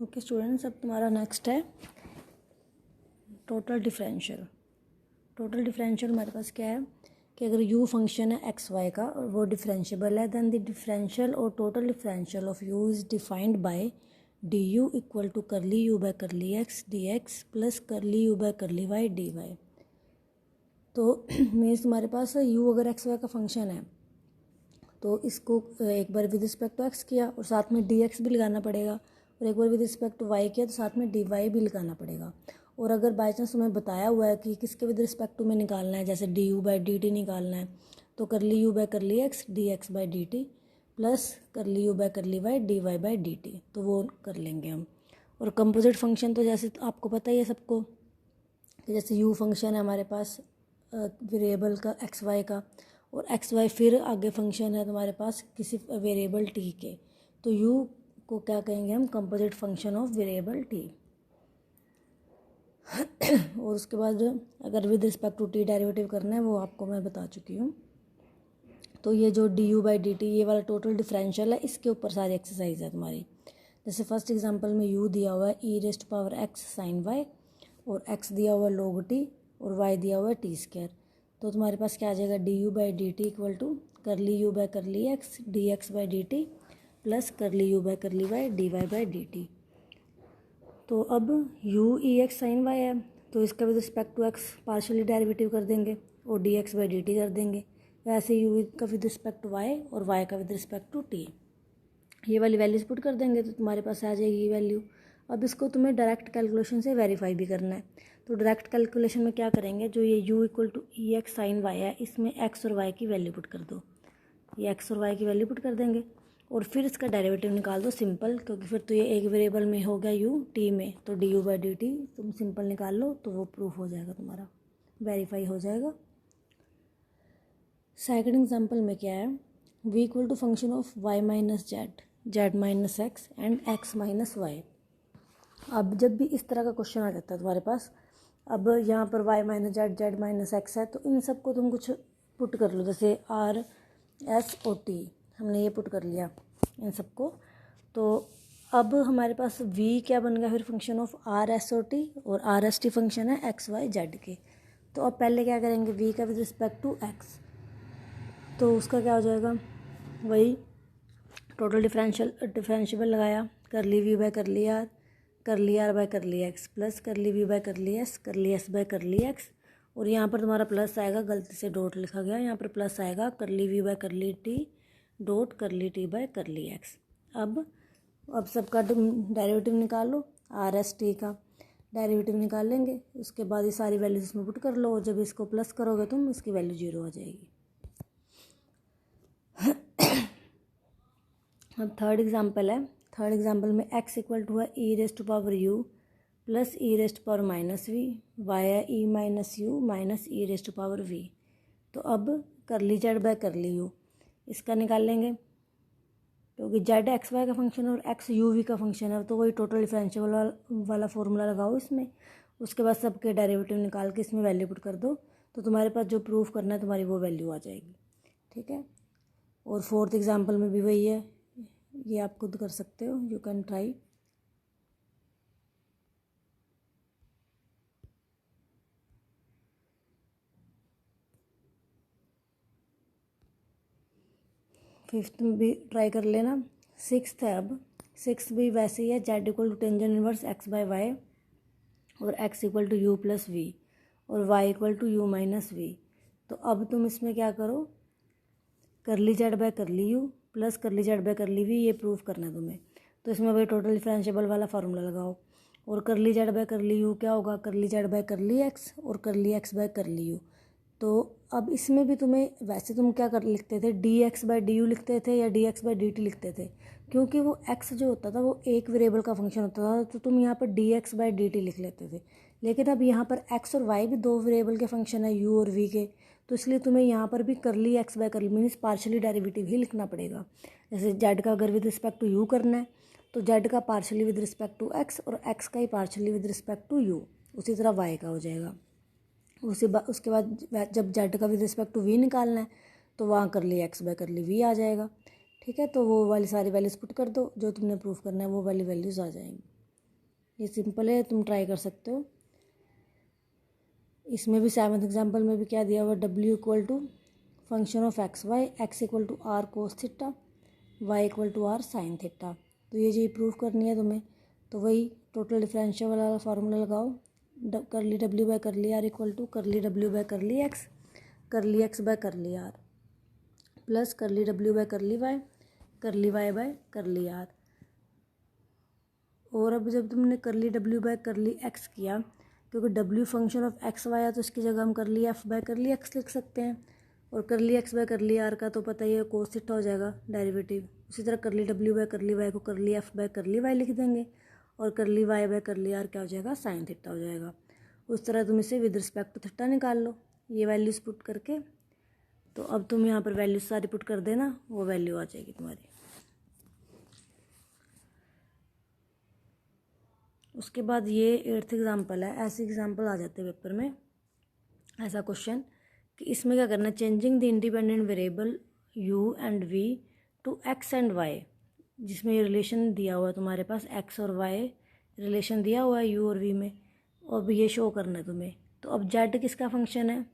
Okay students, अब तुम्हारा next है टोटल डिफरेंशियल। टोटल डिफरेंशियल हमारे पास क्या है कि अगर u फंक्शन है एक्स वाई का और वो डिफरेंशिएबल है, देन द डिफरेंशियल और total differential of u is defined by D U equal to curly U by curly x D X plus curly U by curly Y D Y. तो means तुम्हारे पास u अगर X Y का function है तो इसको एक बार विद रिस्पेक्ट टू एक्स किया और साथ में डी एक्स भी लगाना पड़ेगा, और एक बार विद रिस्पेक्ट टू वाई किया तो साथ में डी वाई भी लगाना पड़ेगा। और अगर बाई चांस तुम्हें बताया हुआ है कि किसके विद रिस्पेक्ट टू में निकालना है, जैसे d u by d t निकालना है, तो curly u by curly x D x by d t plus curly u by curly Y D y by d t, तो वो कर लेंगे हम। और कंपोजिट फंक्शन तो जैसे आपको पता ही है सबको कि जैसे यू फंक्शन है हमारे पास वेरिएबल का एक्स वाई का, और एक्स वाई फिर आगे फंक्शन है तुम्हारे पास किसी वेरिएबल टी के, तो यू को क्या कहेंगे हम, composite function of variable t. और उसके बाद अगर with respect to t derivative करना है वो आपको मैं बता चुकी हूँ। तो ये जो D u by d T ये वाला टोटल डिफरेंशियल है, इसके ऊपर सारी एक्सरसाइज है तुम्हारी। जैसे फर्स्ट एग्जांपल में यू दिया हुआ है e raised power x sine y, और एक्स दिया हुआ है log टी, और वाई दिया हुआ है टी स्क्वायर। तो तुम्हारे पास क्या आ जाएगा, d u by d t equal to curly u by curly x D x by d t plus curly u by curly Y D y by d t. तो अब u e x sine y है तो इसका with respect to x partially derivative कर देंगे और d x by d t कर देंगे। वैसे यू का विद रिस्पेक्ट टू वाई और वाई का विद रिस्पेक्ट टू टी, ये वाली वैल्यूज पुट कर देंगे तो तुम्हारे पास आ जाएगी ये वैल्यू। अब इसको तुम्हें डायरेक्ट कैलकुलेशन से वेरीफाई भी करना है। तो डायरेक्ट कैलकुलेशन में क्या करेंगे, जो ये u equal to e x sine y है इसमें x और y की वैल्यू पुट कर दो, ये x और y की वैल्यू पुट कर देंगे और फिर इसका डेरिवेटिव निकाल दो सिंपल, क्योंकि फिर तो ये एक वेरिएबल में हो गया u t में, तो D u by d T तुम सिंपल निकाल लो तो वो प्रूफ हो जाएगा, तुम्हारा वेरीफाई हो जाएगा। सेकेंड एग्जाम्पल में क्या है, v equal to function of y minus z, z minus x and x minus y. अब जब भी इस तरह का क्वेश्चन आ जाता है तुम्हारे पास, अब यहाँ पर y minus z z minus x है, तो इन सबको तुम कुछ पुट कर लो, जैसे r s o t हमने ये पुट कर लिया इन सबको। तो अब हमारे पास v क्या बन गया फिर function of r s o t, और r s t फंक्शन है x y z के। तो अब पहले क्या करेंगे, v का विद रिस्पेक्ट टू x, तो उसका क्या हो जाएगा, वही टोटल डिफरेंशिएबल लगाया, curly v by curly r, curly r by curly x plus curly v by curly s by curly x, और यहाँ पर तुम्हारा प्लस आएगा, गलती से डॉट लिखा गया, यहाँ पर प्लस आएगा curly v by curly t dot curly t by curly x. अब सबका डेरिवेटिव निकाल लो, आर एस टी का डेरिवेटिव निकाल लेंगे, उसके बाद ये सारी वैल्यूज इसमें पुट कर लो, और जब इसको प्लस करोगे तुम इसकी वैल्यू 0 आ जाएगी। अब थर्ड एग्जाम्पल है, थर्ड एग्जाम्पल में x इक्वल टू है e raised power u plus e raised power minus v, y है e minus u minus e raised power v। तो अब करली जेड बाय करली यू इसका निकाल लेंगे, क्योंकि जेड एक्स वाई का फंक्शन और एक्स यू वी का फंक्शन है, तो वही टोटल डिफरेंशियल वाला फॉर्मूला लगाओ इसमें। उसके बाद सबके डेरिवेटिव निकाल के इसमें वैल्यू पुट कर दो, तो तुम्हारे पास जो प्रूफ करना है तुम्हारी वो वैल्यू आ जाएगी। ठीक है, और फोर्थ एग्जाम्पल में भी वही है, ये आप खुद कर सकते हो, यू कैन ट्राई। फिफ्थ में भी ट्राई कर लेना। सिक्स्थ है, अब सिक्स्थ भी वैसे ही है, z equal to tangent inverse x by y, और x equal to u plus v, और y equal to u minus v. तो अब तुम इसमें क्या करो, curly z by curly u plus curly z by curly v, ये proof करना है तुम्हें। तो इसमें वही टोटल डिफरेंशिएबल वाला फार्मूला लगाओ, और करली जेड बाय करली यू क्या होगा, करली जेड बाय करली एक्स और करली एक्स बाय करली यू। तो अब इसमें भी तुम्हें वैसे तुम क्या कर लिखते थे, D x by D you लिखते थे या D x by d T लिखते थे, क्योंकि वो एक्स जो होता था वो एक वेरिएबल का फंक्शन होता था, तो तुम यहाँ पर D x by d T लिख लेते थे। लेकिन अब यहाँ पर एक्स और वाई भी दो वेरिएबल के फंक्शन है, यू और वी के, तो इसलिए तुम्हें यहाँ पर भी curly x by curly means partially derivative ही लिखना पड़ेगा। जैसे जेड का अगर विद रिस्पेक्ट टू यू करना है तो जेड का partially with respect to x और एक्स का ही partially with respect to u, उसी तरह वाई का हो जाएगा। उसके बाद जब जेड का विद रिस्पेक्ट टू वी निकालना है तो वहाँ करली एक्स बाय करली वी आ जाएगा। ठीक है, तो वो वाली सारी वैल्यूज़ पुट कर दो, जो तुमने प्रूफ करना है वो वाली वैल्यूज़ आ जाएंगी। ये सिंपल है, तुम ट्राई कर सकते हो। इसमें भी 7th एग्जाम्पल में भी क्या दिया हुआ, W equal to function of x y, x equal to r cos theta, y equal to r sine theta. तो ये जो प्रूफ करनी है तुम्हें, तो वही टोटल डिफरेंशियल वाला फार्मूला लगाओ, curly W by curly r equal to curly W by curly x by curly r plus curly W by curly y by curly r. और अब जब तुमने करली W बाय करली एक्स किया, क्योंकि W function of x y है तो इसकी जगह हम करली एफ बाय करली एक्स लिख सकते हैं। और करली एक्स बाय करली आर का तो पता ही है कोस थीटा हो जाएगा डेरिवेटिव। उसी तरह करली W बाय करली वाई को करली एफ बाय करली वाई लिख देंगे, और करली वाई बाय करली आर क्या हो जाएगा, साइन थीटा हो जाएगा। उस तरह तुम इसे विद रिस्पेक्ट टू थीटा निकाल लो, ये वैल्यूज पुट करके। तो अब तुम यहाँ पर वैल्यूज सारी पुट कर देना, वो वैल्यू आ जाएगी तुम्हारी। उसके बाद ये 8th एग्जाम्पल है, ऐसे एग्जाम्पल आ जाते हैं पेपर में, ऐसा क्वेश्चन कि इसमें क्या करना है, changing the independent variable u and v to x and y, जिसमें ये रिलेशन दिया हुआ है तुम्हारे पास, x और y रिलेशन दिया हुआ है u और v में, और ये शो करना है तुम्हें। तो अब z किसका फंक्शन है,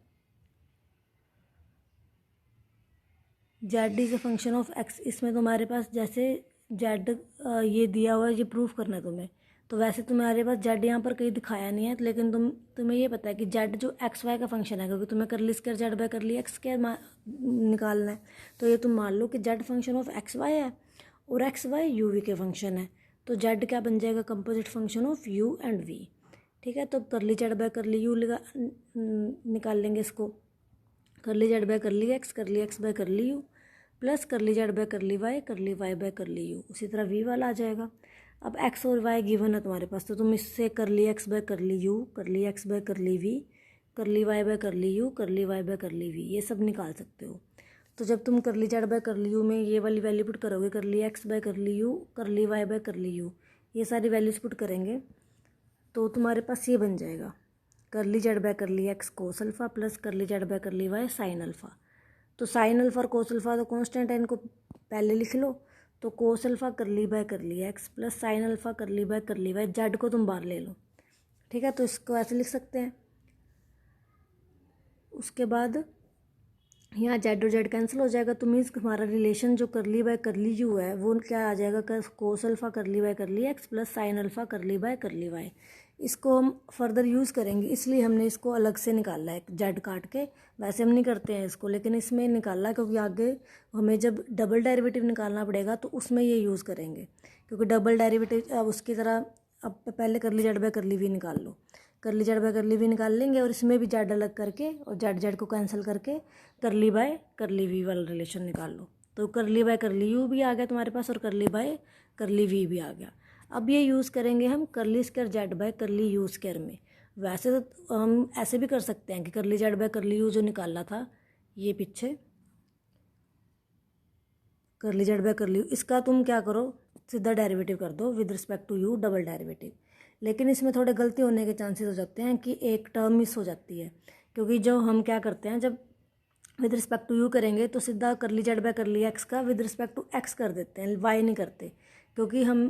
z is a function of x। इसमें तुम्हारे पास जैसे z ये दिया हुआ है, ये प्रूफ करना है तुम्हें। तो वैसे तुम्हारे पास जेड यहाँ पर कहीं दिखाया नहीं है, लेकिन तुम्हें ये पता है कि जेड जो एक्स वाई का फंक्शन है, क्योंकि तुम्हें curly square z by curly x square निकालना है। तो ये तुम मान लो कि z function of x y है और एक्स वाई यू वी के फंक्शन है। तो जेड क्या बन जाएगा, composite function of u and v. ठीक है, तो करली जेड बाय करली यू निकाल लेंगे इसको, curly z by curly x by curly u plus curly z by curly y by curly u. उसी तरह वी वाला आ जाएगा। अब x और y गिवन है तुम्हारे पास, तो तुम इससे करली x बाय करली यू, करली x बाय करली v, करली y बाय करली यू, करली y बाय करली v, ये सब निकाल सकते हो। तो जब तुम करली जेड बाय करली यू में ये वाली वैल्यू पुट करोगे, करली x बाय करली यू, करली y बाय करली यू, ये सारी वैल्यूज पुट करेंगे, तो तुम्हारे पास ये बन जाएगा, curly z by curly x cos alpha plus curly z by curly y sine alpha. तो साइन अल्फ़ा और कोस अल्फ़ा तो कॉन्स्टेंट है, इनको पहले लिख लो। तो cos alpha curly by curly x plus sine alpha curly by curly y, z को तुम बाहर ले लो। ठीक है, तो इसको ऐसे लिख सकते हैं। उसके बाद यहाँ जेड और जेड कैंसिल हो जाएगा, तो मीन्स हमारा रिलेशन जो करली बाय करली यू है वो क्या आ जाएगा, cos alpha curly by curly x plus sine alpha curly by curly y. इसको हम फर्दर यूज़ करेंगे, इसलिए हमने इसको अलग से निकाला है जेड काट के। वैसे हम नहीं करते हैं इसको, लेकिन इसमें निकाला है क्योंकि आगे हमें जब डबल डेरिवेटिव निकालना पड़ेगा तो उसमें ये यूज़ करेंगे, क्योंकि डबल डेरिवेटिव अब उसकी तरह। अब पहले करली जेड बाय करली वी निकाल लो, करली जेड बाय करली वी निकाल लेंगे, और इसमें भी जेड अलग करके और जेड जेड को कैंसिल करके करली बाय करली वी वाला रिलेशन निकाल लो। तो करली बाय करली यू भी आ गया तुम्हारे पास, और करली बाय करली वी भी आ गया। अब ये यूज़ करेंगे हम करली square z by curly u square में। वैसे तो हम ऐसे भी कर सकते हैं कि करली जेड बाय करली यू जो निकाला था ये पीछे, करली जेड बाय करली यू, इसका तुम क्या करो, सीधा डेरिवेटिव कर दो with respect to u, double derivative. लेकिन इसमें थोड़े गलती होने के चांसेस हो जाते हैं कि एक टर्म मिस हो जाती है, क्योंकि जो हम क्या करते हैं, जब विद रिस्पेक्ट टू यू करेंगे तो सीधा करली जेड बाय करली एक्स का विद रिस्पेक्ट टू एक्स कर देते हैं, वाई नहीं करते। क्योंकि हम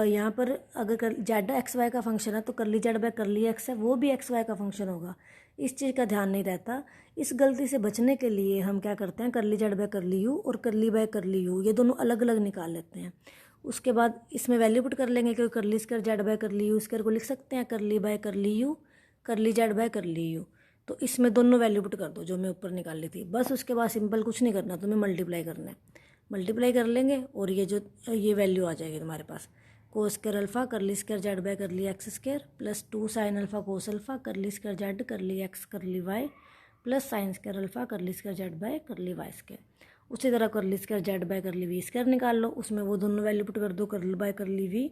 यहाँ पर अगर जेड एक्स वाई का फंक्शन है तो करली जेड बाय करली एक्स है, वो भी एक्स वाई का फंक्शन होगा, इस चीज़ का ध्यान नहीं रहता। इस गलती से बचने के लिए हम क्या करते हैं, करली जेड बाय करली यू और करली बाय करली यू ये दोनों अलग अलग निकाल लेते हैं। उसके बाद इसमें वैल्यू पुट कर लेंगे, क्योंकि करली square z by curly u square को लिख सकते हैं करली बाय करली यू, करली जेड बाय करली यू। तो इसमें दोनों वैल्यू पुट कर दो जो मैं ऊपर निकाल ली थी, बस। उसके बाद सिंपल कुछ नहीं करना, तुम्हें मल्टीप्लाई करना है, मल्टीप्लाई कर लेंगे और ये वैल्यू आ जाएगी तुम्हारे पास, cos square alpha curly square z by curly x square plus 2 sine alpha cos alpha curly square z curly x curly y plus sine square alpha curly square z by curly y square. उसी तरह curly square z by curly v square निकाल लो, उसमें वो दोनों value put कर दो, करली बाय करली वी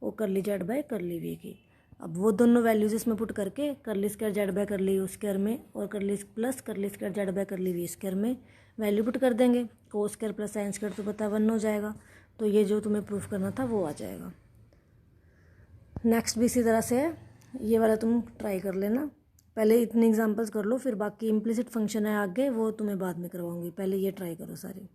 और करली जेड बाय करली वी की। अब वो दोनों वैल्यूज इसमें पुट करके curly square z by curly u square में और curly plus curly square z by curly v square में वैल्यू पुट कर देंगे, cos square plus sine square तो पता 1 हो जाएगा। तो ये जो तुम्हें प्रूफ करना था वो आ जाएगा। नेक्स्ट भी इसी तरह से है, ये वाला तुम ट्राई कर लेना। पहले इतने एग्जांपल्स कर लो, फिर बाकी इम्प्लिसिट फंक्शन है आगे वो तुम्हें बाद में करवाऊंगी, पहले ये ट्राई करो सारी।